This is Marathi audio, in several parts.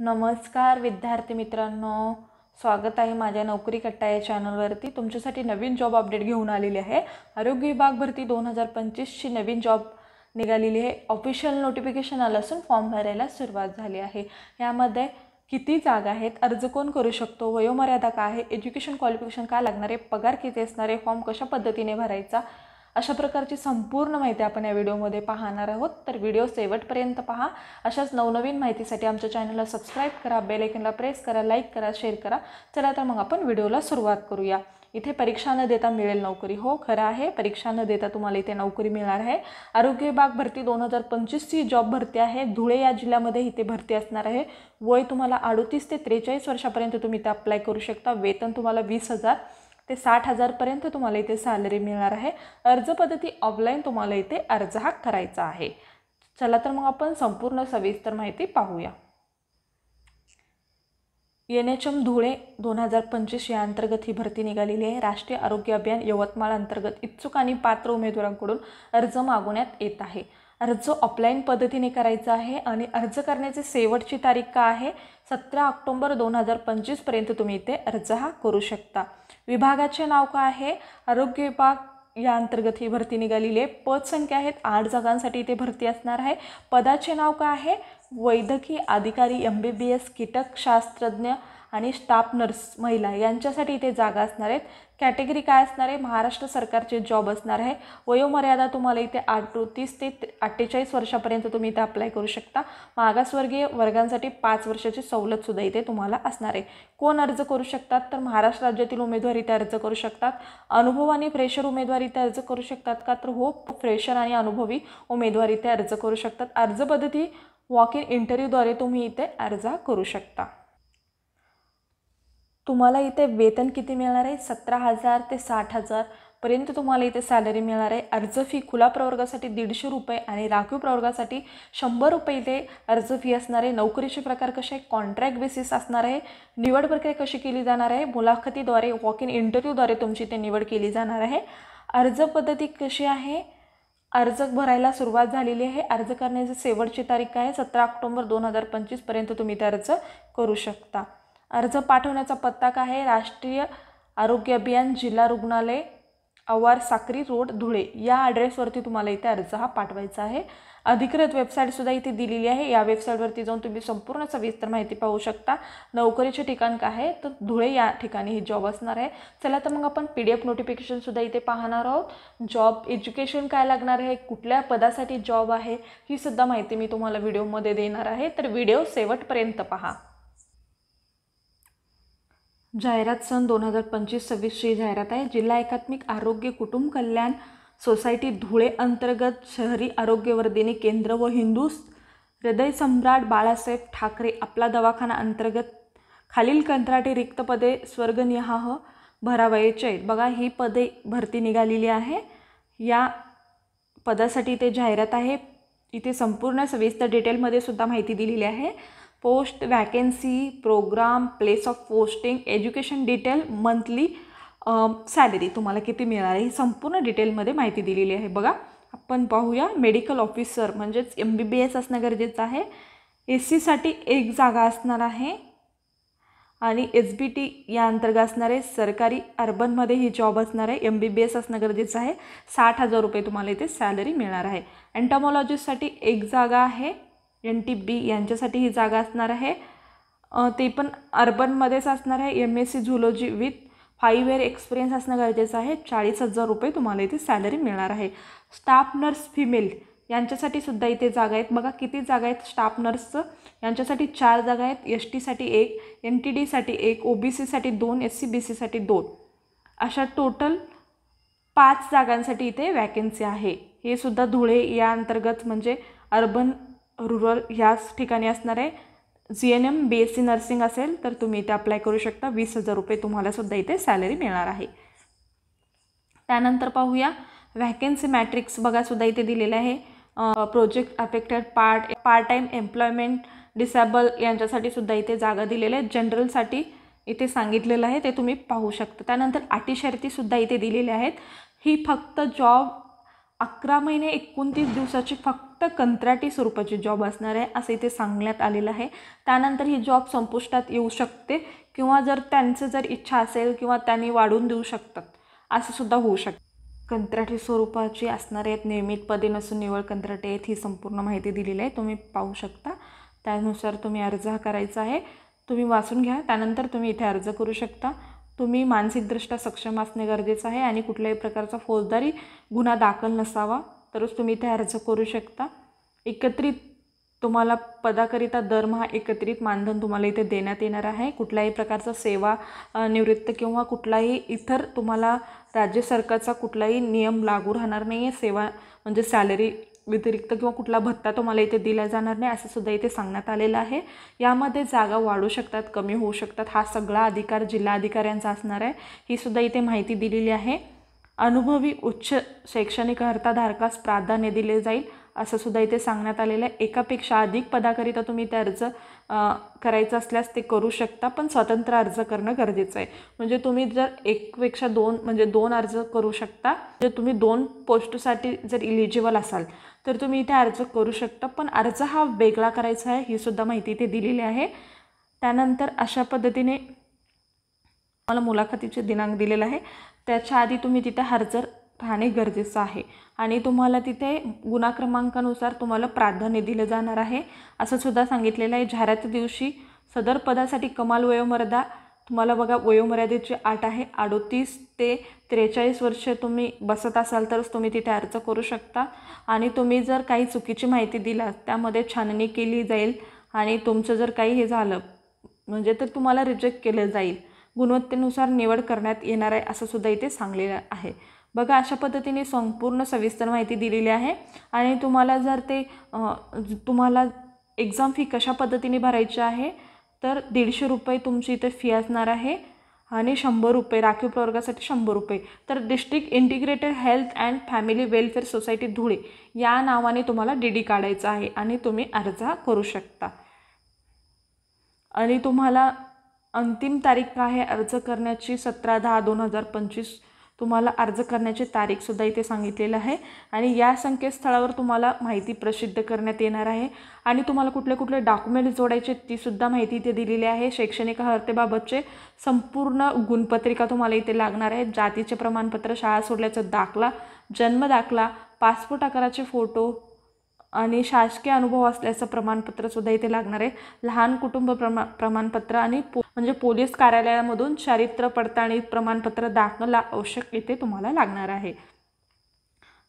नमस्कार विद्यार्थी मित्रांनो, स्वागत आहे माझ्या नोकरी कट्टा या चॅनलवरती। तुमच्यासाठी नवीन जॉब अपडेट घेऊन आलेली आहे। आरोग्य विभाग भरती 2025 ची नवीन जॉब निघालेली आहे। ऑफिशियल नोटिफिकेशन आलं असून फॉर्म भरायला सुरुवात झाली आहे। यामध्ये किती जागा आहेत, अर्ज कोण करू शकतो, वयोमर्यादा काय आहे, एज्युकेशन क्वालिफिकेशन काय लागणार आहे, पगार किती असणार आहे, फॉर्म कशा पद्धतीने भरायचा, अशा प्रकारची संपूर्ण माहिती आपण या व्हिडिओमध्ये पाहणार आहोत। तर व्हिडिओ शेवटपर्यंत पहा। अशाच नवनवीन माहितीसाठी आमच्या चॅनलला सबस्क्राइब करा, बेल आयकॉनला प्रेस करा, लाईक करा, शेअर करा। चला तर मग आपण व्हिडिओला सुरुवात करूया। इथे परीक्षा न देता मिळेल नोकरी। हो, खरं आहे, परीक्षा न देता तुम्हाला इथे नोकरी मिळणार आहे। आरोग्य विभाग भरती 2025 ची जॉब भरती आहे। धुळे या जिल्ह्यामध्ये इथे भरती असणार आहे। वय तुम्हाला 38 ते 43 वर्षापर्यंत तुम्ही इथे अप्लाय करू शकता। वेतन तुम्हाला 20,000 ते 60,000 पर्यंत तुम्हाला इथे सॅलरी मिळणार आहे। अर्ज पद्धती ऑफलाईन तुम्हाला इथे अर्ज हा करायचा आहे। चला तर मग आपण संपूर्ण सविस्तर माहिती पाहूया। NHM धुळे 2025 या अंतर्गत ही भरती निघालेली आहे। राष्ट्रीय आरोग्य अभियान यवतमाळ अंतर्गत इच्छुक आणि पात्र उमेदवारांकडून अर्ज मागवण्यात येत आहे। अर्ज ऑफलाईन पद्धतीने करायचा आहे आणि अर्ज करण्याची शेवटची तारीख काय आहे, 17 ऑक्टोबर 2025 पर्यंत तुम्ही इथे अर्ज हा करू शकता। विभागाचे नाव काय आहे, आरोग्य विभाग या अंतर्गत ही भरती निघालेली आहे। पद संख्या आहेत 8 जागांसाठी इथे भरती असणार आहे। पदाचे नाव काय आहे, वैद्यकीय अधिकारी, MBBS, कीटक शास्त्रज्ञ आणि स्टाफ नर्स महिला यांच्यासाठी इथे जागा असणार आहेत। कॅटेगरी काय असणार आहे, महाराष्ट्र सरकारचे जॉब असणार आहे। वयोमर्यादा तुम्हाला इथे 38 ते 48 वर्षापर्यंत तुम्ही इथे अप्लाय करू शकता। मागासवर्गीय वर्गांसाठी 5 वर्षाची सवलत सुद्धा इथे तुम्हाला असणार आहे। कोण अर्ज करू शकतात, तर महाराष्ट्र राज्यातील उमेदवार इथे अर्ज करू शकतात। अनुभव आणि फ्रेशर उमेदवार इथे अर्ज करू शकतात का, तर हो, फ्रेशर आणि अनुभवी उमेदवार इथे अर्ज करू शकतात। अर्ज पद्धती वॉक इन इंटरव्ह्यूद्वारे तुम्ही इथे अर्ज करू शकता। तुम्हाला इथे वेतन किती मिळणार आहे, 17,000 ते 60,000 पर्यंत तुम्हाला इथे सॅलरी मिळणार आहे। अर्ज फी खुला प्रवर्गासाठी 150 रुपये आणि राखीव प्रवर्गासाठी 100 रुपये इथे अर्ज फी असणार आहे। नोकरीचे प्रकार कसे आहे, कॉन्ट्रॅक्ट बेसिस असणार आहे। निवड प्रक्रिया कशी केली जाणार आहे, मुलाखतीद्वारे वॉक इन इंटरव्ह्यूद्वारे तुमची इथे निवड केली जाणार आहे। अर्ज पद्धती कशी आहे, अर्ज भरायला सुरुवात झालेली आहे। अर्ज करण्याची शेवटची तारीख आहे 17 ऑक्टोबर 2025 पर्यंत तुम्ही इथे अर्ज करू शकता। अर्ज पाठवण्याचा पत्ता काय आहे, राष्ट्रीय आरोग्य अभियान जिल्हा रुग्णालय आवार साक्री रोड धुळे या ॲड्रेसवरती तुम्हाला इथे अर्ज हा पाठवायचा आहे। अधिकृत वेबसाईटसुद्धा इथे दिलेली आहे। या वेबसाईटवरती जाऊन तुम्ही संपूर्ण सविस्तर माहिती पाहू शकता। नोकरीचे ठिकाण काय आहे, तर धुळे या ठिकाणी ही जॉब असणार आहे। चला तर मग आपण PDF नोटिफिकेशनसुद्धा इथे पाहणार आहोत। जॉब एज्युकेशन काय लागणार आहे, कुठल्या पदासाठी जॉब आहे, ही सुद्धा माहिती मी तुम्हाला व्हिडिओमध्ये देणार आहे। तर व्हिडिओ शेवटपर्यंत पहा। जाहिरात सन 2025-26 ची जाहिरात आहे। जिल्हा एकात्मिक आरोग्य कुटुंब कल्याण सोसायटी धुळे अंतर्गत शहरी आरोग्यवर्धिनी केंद्र व हिंदू हृदय सम्राट बाळासाहेब ठाकरे आपला दवाखाना अंतर्गत खालील कंत्राटी रिक्त पदे स्वर्गनिहाय भरावयाचे आहेत। बघा, ही पदे भरती निघालेली आहे। या पदासाठी इथे जाहिरात आहे। इथे संपूर्ण सविस्तर डिटेलमध्ये सुद्धा माहिती दिलेली आहे। Post, vacancy, programme, place of posting, education detail, monthly salary तुम्हाला किती मिळणार आहे, ही संपूर्ण डिटेलमध्ये माहिती दिलेली आहे। बघा, आपण पाहूया। मेडिकल ऑफिसर म्हणजेच MBBS असणं गरजेचं आहे। SC साठी 1 जागा असणार आहे आणि SBT या अंतर्गत असणार आहे। सरकारी अर्बनमध्ये ही जॉब असणार आहे। MBBS असणं गरजेचं आहे। 60,000 रुपये तुम्हाला इथे सॅलरी मिळणार आहे। एंटॉमॉलॉजिस्टसाठी 1 जागा आहे। NTB यांच्यासाठी ही जागा असणार आहे। ते पण अर्बनमध्येच असणार आहे। MSc zoology with 5 year experience असणं गरजेचं आहे। 40,000 रुपये तुम्हाला इथे सॅलरी मिळणार आहे। स्टाफ नर्स फिमेल यांच्यासाठी सुद्धा इथे जागा आहेत। बघा, किती जागा आहेत स्टाफ नर्सचं, यांच्यासाठी 4 जागा आहेत। ST साठी 1, NTD साठी 1, OBC साठी 2, SC BC साठी 2, अशा टोटल 5 जागांसाठी इथे वॅकेन्सी आहे। हे सुद्धा धुळे या अंतर्गत म्हणजे अर्बन रुरल ह्याच ठिकाणी असणार आहे। GNM BSc नर्सिंग असेल तर तुम्ही इथे अप्लाय करू शकता। 20,000 रुपये तुम्हाला सुद्धा इथे सॅलरी मिळणार आहे। त्यानंतर पाहूया वॅकेन्सी मॅट्रिक्स। बघा, सुद्धा इथे दिलेलं आहे। Project affected part time employment disable यांच्यासाठी सुद्धा इथे जागा दिलेल्या आहेत। जनरलसाठी इथे सांगितलेलं आहे, ते तुम्ही पाहू शकता। त्यानंतर अटी शर्ती सुद्धा इथे दिलेल्या आहेत। ही फक्त जॉब 11 महिने 29 दिवसाची फक्त फक्त कंत्राटी स्वरूपाची जॉब असणार आहे असं इथे सांगण्यात आलेलं आहे. त्यानंतर ही जॉब संपुष्टात येऊ शकते किंवा जर त्यांचं जर इच्छा असेल किंवा त्यांनी वाढवून देऊ शकतात असं सुद्धा होऊ शकतं. कंत्राटी स्वरूपाची असणार आहेत, नियमित पदे नसून निवड कंत्राटी आहेत, ही संपूर्ण माहिती दिलेली आहे, तुम्ही पाहू शकता. त्यानुसार तुम्ही अर्ज करायचा आहे. तुम्ही वाचून घ्या, त्यानंतर तुम्ही इथे अर्ज करू शकता. तुम्ही मानसिकदृष्ट्या सक्षम असणे गरजेचं आहे आणि कुठल्याही प्रकारचा फौजदारी गुन्हा दाखल नसावा तरच तुम्ही इथे अर्ज करू शकता. एकत्रित तुम्हाला पदाकरिता दरमहा एकत्रित मानधन तुम्हाला इथे देण्यात येणार आहे. कुठल्याही प्रकारचा सेवा निवृत्त किंवा कुठलाही इतर तुम्हाला राज्य सरकारचा कुठलाही नियम लागू राहणार नाही आहे. सेवा म्हणजे सॅलरी व्यतिरिक्त किंवा कुठला भत्ता तुम्हाला इथे दिला जाणार नाही असं सुद्धा इथे सांगण्यात आलेलं आहे. यामध्ये जागा वाढू शकतात, कमी होऊ शकतात, हा सगळा अधिकार जिल्हाधिकाऱ्यांचा असणार आहे. ही सुद्धा इथे माहिती दिलेली आहे. अनुभवी उच्च शैक्षणिक अर्हताधारकास प्राधान्य दिले जाईल असं सुद्धा इथे सांगण्यात आलेलं आहे. एकापेक्षा अधिक पदाकरिता तुम्ही ते अर्ज करायचं असल्यास ते करू शकता, पण स्वतंत्र अर्ज करणं गरजेचं आहे. म्हणजे तुम्ही जर एकपेक्षा दोन म्हणजे 2 अर्ज करू शकता. जर तुम्ही 2 पोस्टसाठी जर इलिजिबल असाल तर तुम्ही इथे अर्ज करू शकता, पण अर्ज हा वेगळा करायचा आहे, ही सुद्धा माहिती इथे दिलेली आहे. त्यानंतर अशा पद्धतीने मला मुलाखतीचे दिनांक दिलेला आहे, त्याच्या आधी तुम्ही तिथे हजर राहणे गरजेचं आहे आणि तुम्हाला तिथे गुन्हा क्रमांकानुसार तुम्हाला प्राधान्य दिलं जाणार आहे असं सुद्धा सांगितलेलं आहे. जाहिराती दिवशी सदर पदासाठी कमाल वयोमर्यादा तुम्हाला बघा, वयोमर्यादेची अट आहे 38 ते 43 वर्ष तुम्ही बसत असाल तरच तुम्ही तिथे अर्ज करू शकता. आणि तुम्ही जर काही चुकीची माहिती दिलात त्यामध्ये छाननी केली जाईल आणि तुमचं जर काही हे झालं म्हणजे तर तुम्हाला रिजेक्ट केलं जाईल. गुणवत्तेनुसार निवड करण्यात येणार आहे असं सुद्धा इथे सांगलेलं आहे. बघा, अशा पद्धतीने संपूर्ण सविस्तर माहिती दिलेली आहे. आणि तुम्हाला जर ते तुम्हाला एक्झाम फी कशा पद्धतीने भरायची आहे तर 150 रुपये तुमची इथे फी असणार आहे आणि 100 रुपये राखीव प्रवर्गासाठी 100 रुपये. तर district integrated health and family welfare society Dhule या नावाने तुम्हाला DD काढायचं आहे आणि तुम्ही अर्ज करू शकता. आणि तुम्हाला अंतिम तारीख आहे अर्ज करण्याची 17/10/2025 तुम्हाला अर्ज करण्याची तारीखसुद्धा इथे सांगितलेलं आहे. आणि या संकेतस्थळावर तुम्हाला माहिती प्रसिद्ध करण्यात येणार आहे आणि तुम्हाला कुठले कुठले डॉक्युमेंट्स जोडायचे तीसुद्धा माहिती इथे दिलेली आहे. शैक्षणिक अर्हतेबाबतचे संपूर्ण गुणपत्रिका तुम्हाला इथे लागणार आहे. जातीचे प्रमाणपत्र, शाळा सोडल्याचा दाखला, जन्म दाखला, पासपोर्ट आकाराचे फोटो आणि शासकीय अनुभव असल्याचं प्रमाणपत्रसुद्धा इथे लागणार आहे. लहान कुटुंब प्रमाणपत्र आणि म्हणजे पोलीस कार्यालयामधून चारित्र्य पडताळणी प्रमाणपत्र दाखला आवश्यक इथे तुम्हाला लागणार आहे.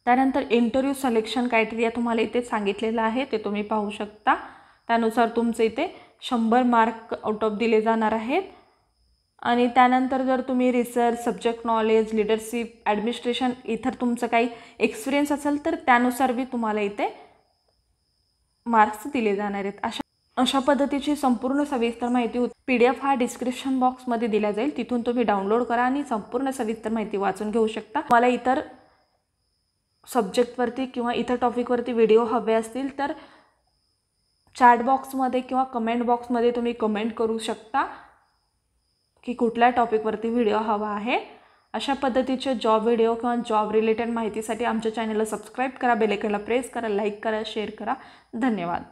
त्यानंतर इंटरव्ह्यू सिलेक्शन क्रायटेरिया तुम्हाला इथे सांगितलेलं आहे, ते तुम्ही पाहू शकता. त्यानुसार तुमचे इथे 100 मार्क आउट ऑफ दिले जाणार आहेत. आणि त्यानंतर जर तुम्ही research, subject knowledge, leadership, administration इतर तुमचं काही एक्सपिरियन्स असेल तर त्यानुसार बी तुम्हाला इथे मार्क्स दिले जाणार आहेत. अशा पद्धतीची संपूर्ण सविस्तर माहिती PDF हा डिस्क्रिप्शन बॉक्समध्ये दिला जाईल, तिथून तुम्ही डाउनलोड करा आणि संपूर्ण सविस्तर माहिती वाचून घेऊ शकता. मला इतर सब्जेक्टवरती किंवा इतर टॉपिकवरती व्हिडिओ हवे असतील तर चॅट बॉक्समध्ये किंवा कमेंट बॉक्समध्ये तुम्ही कमेंट करू शकता की कुठल्या टॉपिकवरती व्हिडिओ हवा आहे. अशा पद्धतीचे जॉब व्हिडिओ किंवा जॉब रिलेटेड माहितीसाठी आमच्या चॅनलला सबस्क्राईब करा, बेल आयकॉनला प्रेस करा, लाईक करा, शेअर करा. धन्यवाद.